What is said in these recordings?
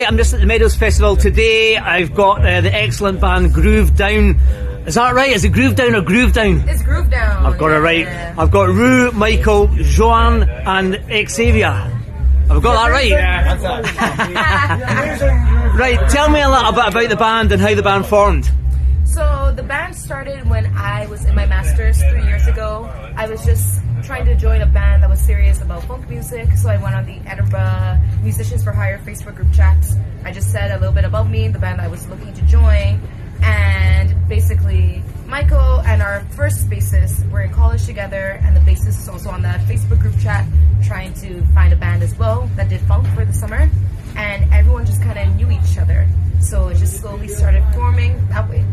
I'm just at the Meadows Festival today. I've got the excellent band Groove Down. Is that right? Is it Groove Down or Groove Down? It's Groove Down. I've got it right. I've got Rue, Michael, Joanne and Xavier. Have I got that right? Yeah, that's that. Right, tell me a little bit about the band and how the band formed. So the band started when I was in my master's 3 years ago. I was just trying to join a band that was serious about folk music, so I went on the Edinburgh Musicians for Hire Facebook group chat. I just said a little bit about me, the band I was looking to join, and basically Michael and our first bassist were in college together, and the bassist is also on that Facebook group chat trying to find a band as well that did funk for the summer, and everyone just kind of knew each other, so it just slowly started forming that way.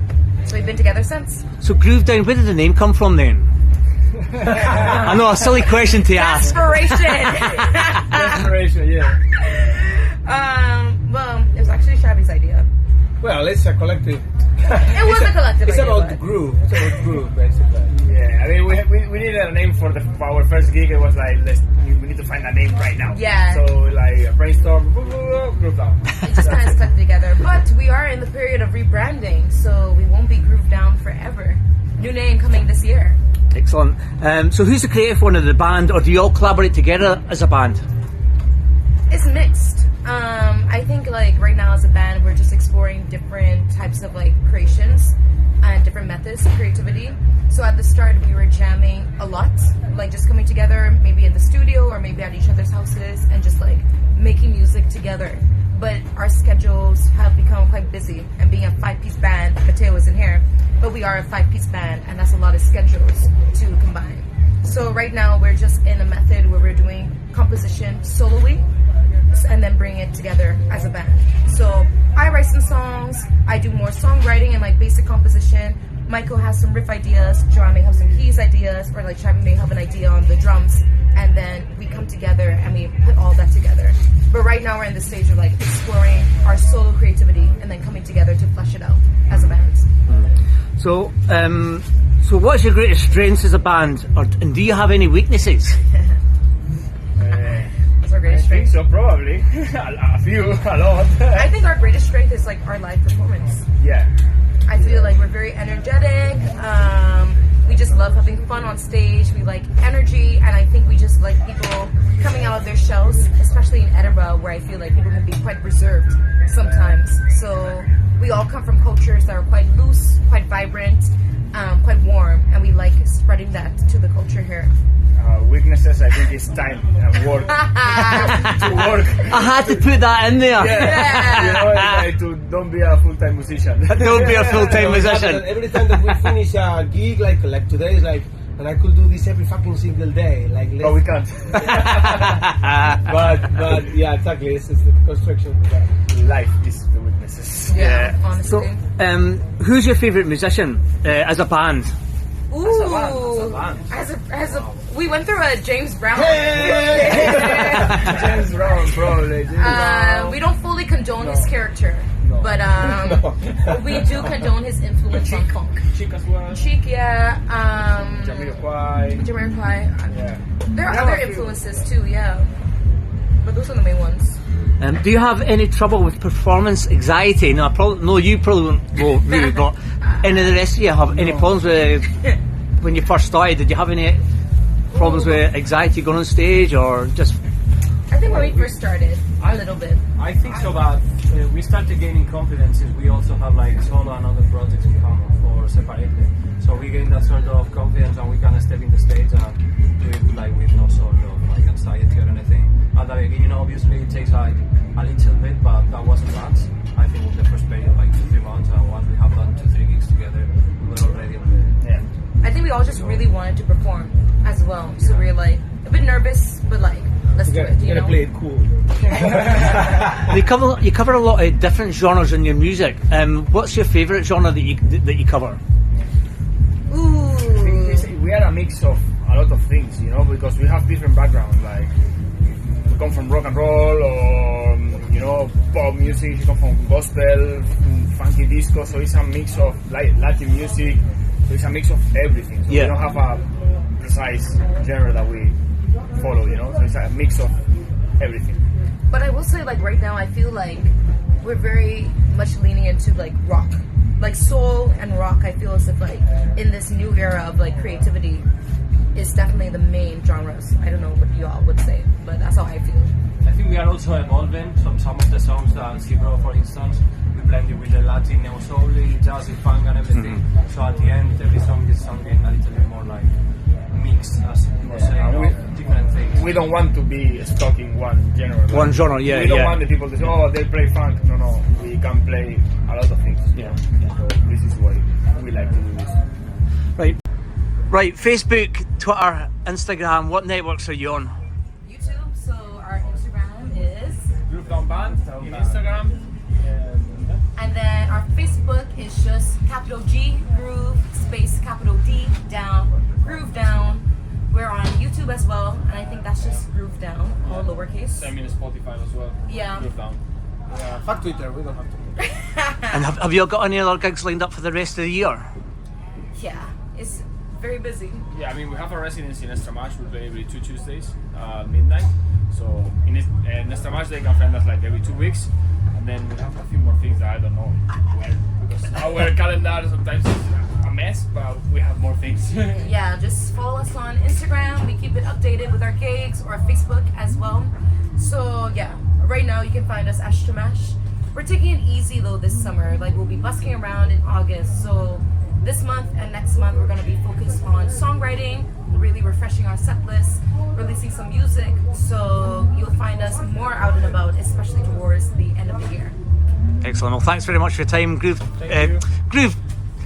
So we've been together since. So Groove Down, where did the name come from then? I know, a silly question to ask. Desperation, yeah. Well, it was actually Shabby's idea. Well, it's a collective. It was a collective It's idea. about the groove. It's about groove, basically. Yeah, I mean, we needed a name for our first gig. It was like, we need to find a name right now. Yeah. So, like, brainstorm, Groove Down. It just kind of stuck together. But we are in the period of rebranding, so we won't be Groove Down forever. New name coming this year. Excellent. So who's the creative one of the band, or do you all collaborate together as a band? It's mixed. I think like right now as a band we're just exploring different types of like creations and different methods of creativity. So at the start we were jamming a lot, like just coming together maybe in the studio or maybe at each other's houses and just like making music together. But our schedules have become quite busy, and being a 5-piece band, Mateo isn't here, but we are a 5-piece band and that's a lot of schedules to combine. So right now we're just in a method where we're doing composition sololy and then bring it together as a band. So I write some songs, I do more songwriting and like basic composition. Michael has some riff ideas, Joanne may have some keys ideas, or like Shabby may have an idea on the drums, and then we come together and we put all that together. But right now we're in the stage of like exploring our solo creativity and then coming together to flesh it out as a band. So, so what's your greatest strengths as a band, and do you have any weaknesses? That's our greatest I think strength. so, probably. a few, a lot. I think our greatest strength is like our live performance. Yeah. I feel like we're very energetic. We just love having fun on stage. We like energy, and I think we just like people coming out of their shells, especially in Edinburgh, where I feel like people can be quite reserved sometimes. So we all come from cultures that are quite loose, quite vibrant, quite warm, and we like spreading that to the culture here. Weaknesses, I think, is time and work. To work. I had to put that in there. Yeah. You know, like to don't be a full-time musician. Don't be a full-time musician. Every time that we finish a gig, like today, is like, and I could do this every fucking single day. Like, But we can't. but yeah, exactly. It's the construction of that. Life is the weaknesses. Yeah, So, honestly. who's your favourite musician as a band? Ooh, as a, we went through a James Brown. James Brown, probably. James Brown. We don't fully condone his character, but we do condone his influence on funk. Chic as well. Cheek, yeah. Jamiroquai. Jamiroquai. Yeah. There are Yeah, other a few. influences too, yeah. But those are the main ones. Do you have any trouble with performance anxiety? No, you probably won't really, but any of the rest of you have any problems with when you first started? Did you have any problems with anxiety going on stage, or just? I think when we first started, a little bit. I think so, but we started gaining confidence since we also have like solo and other projects in common or separately. So we gain that sort of confidence and we can step in the stage and do it like with no sort of like anxiety or anything. At the beginning, obviously, it takes like a little bit, but that wasn't bad. I think with the first period, like 2-3 months, and once we have done 2-3 gigs together, we were already on the. Yeah. I think we all just really wanted to perform as well. So we were like a bit nervous, but like, let's do it, you know? Play it cool. You cover a lot of different genres in your music. What's your favourite genre that you cover? Ooh. We are a mix of a lot of things, you know, because we have different backgrounds. Like, we come from rock and roll, or you know, pop music. You come from gospel, funky disco. So it's a mix of Latin music. So it's a mix of everything. So Yeah. we don't have a precise genre that we follow, you know. So it's a mix of everything. But I will say, like right now, I feel like we're very much leaning into like rock, like soul and rock. I feel as if like in this new era of like creativity is definitely the main genres. I don't know what you all would say, but that's how I feel. I think we are also evolving from some of the songs that Cibro, for instance, we blended with the Latin, neo soul, jazzy, funk and everything. So at the end, every song is sounding a little bit more like mixed, as you were saying, of different things. We don't want to be stuck in one genre. One genre, yeah, We don't yeah. want the people to say, oh, they play funk. No, we can play a lot of things. Yeah. So this is why we like to do this. Right, Facebook, Twitter, Instagram, what networks are you on? YouTube. So our Instagram is, Groove Down Band in Instagram. and then our Facebook is just capital G Groove space capital D down Groove Down. We're on YouTube as well, and I think that's just Groove Down, all lowercase. Same in Spotify as well. Yeah. Groove Down. Yeah, fuck Twitter, we don't have to. And have you got any other gigs lined up for the rest of the year? Yeah, it's very busy. Yeah, I mean, we have a residence in Estramash. We play every 2 Tuesdays, midnight. So in Estramash, they can find us like every 2 weeks. And then we have a few more things that I don't know where, because our calendar sometimes is a mess, but we have more things. Yeah, just follow us on Instagram. We keep it updated with our gigs, or Facebook as well. So yeah, right now you can find us Estramash. We're taking it easy though this summer. Like we'll be busking around in August. So this month and next month we're gonna be focused on songwriting, really refreshing our set list, releasing some music. So you'll find us more out and about, especially towards the end of the year. Excellent. Well, thanks very much for your time, Groove. Groove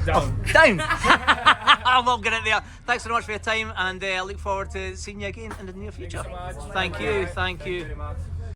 Down. Down. I won't get it there. Thanks very much for your time, and I look forward to seeing you again in the near future. so much. Thank you. Thank you. Very much.